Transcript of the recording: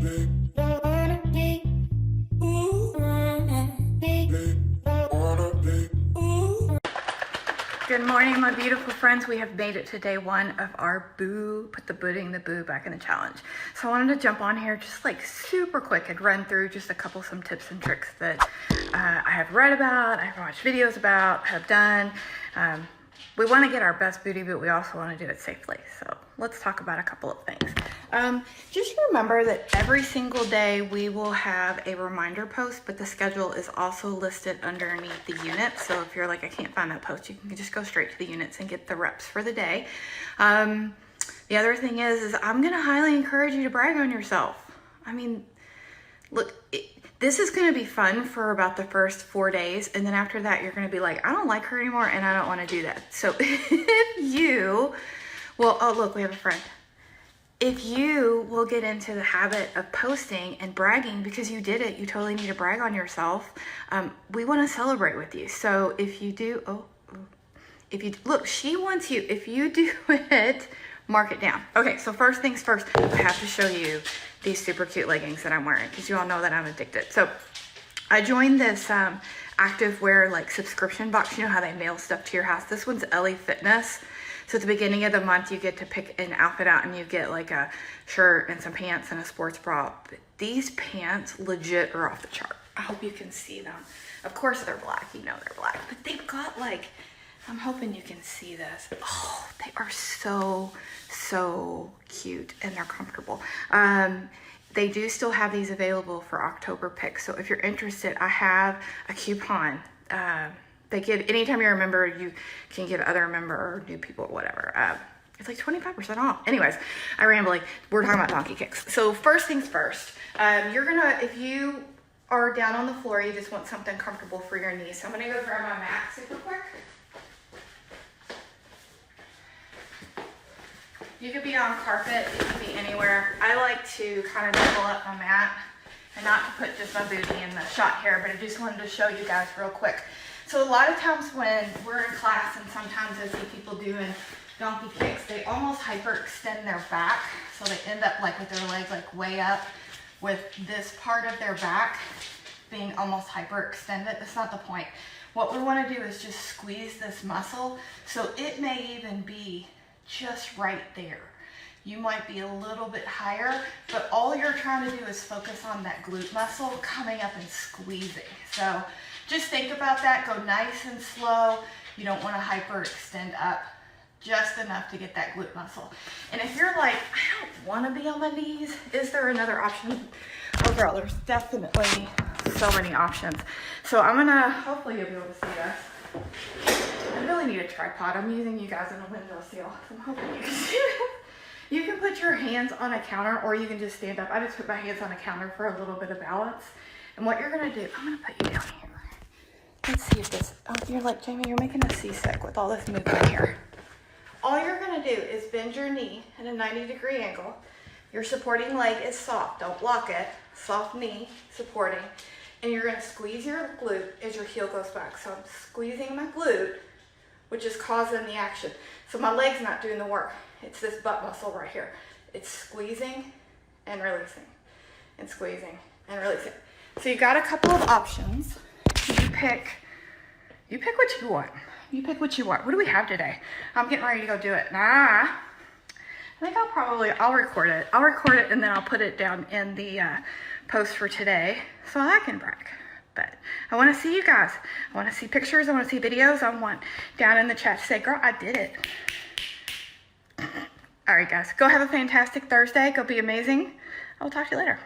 Good morning, my beautiful friends. We have made it to day one of our putting the boo back in the challenge. So I wanted to jump on here just like super quick and run through just some tips and tricks that I have read about, I've watched videos about, have done. We want to get our best booty, but we also want to do it safely. So let's talk about a couple of things. Just remember that every single day we will have a reminder post, but the schedule is also listed underneath the unit. So if you're like, I can't find that post, you can just go straight to the units and get the reps for the day. The other thing is I'm going to highly encourage you to brag on yourself. I mean, look, this is going to be fun for about the first 4 days. And then after that, you're going to be like, I don't like her anymore and I don't want to do that. So if you, well, oh, look, we have a friend. If you will get into the habit of posting and bragging because you did it, you totally need to brag on yourself. We want to celebrate with you. So if you do, if you, look, she wants you, if you do it, mark it down. Okay, so first things first, I have to show you these super cute leggings that I'm wearing because you all know that I'm addicted. So I joined this activewear like subscription box. You know how they mail stuff to your house? This one's Ellie Fitness. So at the beginning of the month, you get to pick an outfit out and you get like a shirt and some pants and a sports bra. But these pants legit are off the chart. I hope you can see them. Of course they're black, you know they're black, but they've got like, I'm hoping you can see this. Oh, they are so cute and they're comfortable. They do still have these available for October picks. So if you're interested, I have a coupon. They give, anytime you're a member, you can give other member or new people or whatever. It's like 25% off. Anyways, I rambling. We're talking about donkey kicks. So first things first, you're gonna, if you are down on the floor, you just want something comfortable for your knees. So I'm gonna go grab my mat super quick. You could be on carpet, it could be anywhere. I like to kind of double up my mat and not to put just my booty in the shot here, but I just wanted to show you guys real quick. So a lot of times when we're in class and sometimes I see people doing donkey kicks, they almost hyperextend their back. So they end up like with their legs like way up with this part of their back being almost hyperextended. That's not the point. What we want to do is just squeeze this muscle. So it may even be just right there. You might be a little bit higher, but all you're trying to do is focus on that glute muscle coming up and squeezing. So just think about that. Go nice and slow. You don't want to hyperextend up, just enough to get that glute muscle. And if you're like, I don't want to be on my knees, is there another option? Oh girl, there's definitely so many options. So I'm gonna, hopefully you'll be able to see this. I really need a tripod. I'm using you guys on a windowsill. I'm hoping you can see it. You can put your hands on a counter or you can just stand up. I just put my hands on a counter for a little bit of balance. And what you're gonna do, I'm gonna put you down here. Let's see if this, oh, you're like, Jamie, you're making a seasick with all this movement here. All you're gonna do is bend your knee at a 90-degree angle. Your supporting leg is soft, don't block it. Soft knee, supporting. And you're gonna squeeze your glute as your heel goes back. So I'm squeezing my glute, which is causing the action. So my leg's not doing the work. It's this butt muscle right here. It's squeezing and releasing, and squeezing and releasing. So you got a couple of options. You pick what you want. You pick what you want. What do we have today? I'm getting ready to go do it. I think I'll record it. I'll record it and then I'll put it down in the post for today so I can brag. But I want to see you guys. I want to see pictures. I want to see videos. I want down in the chat to say, girl, I did it. All right, guys. Go have a fantastic Thursday. Go be amazing. I'll talk to you later.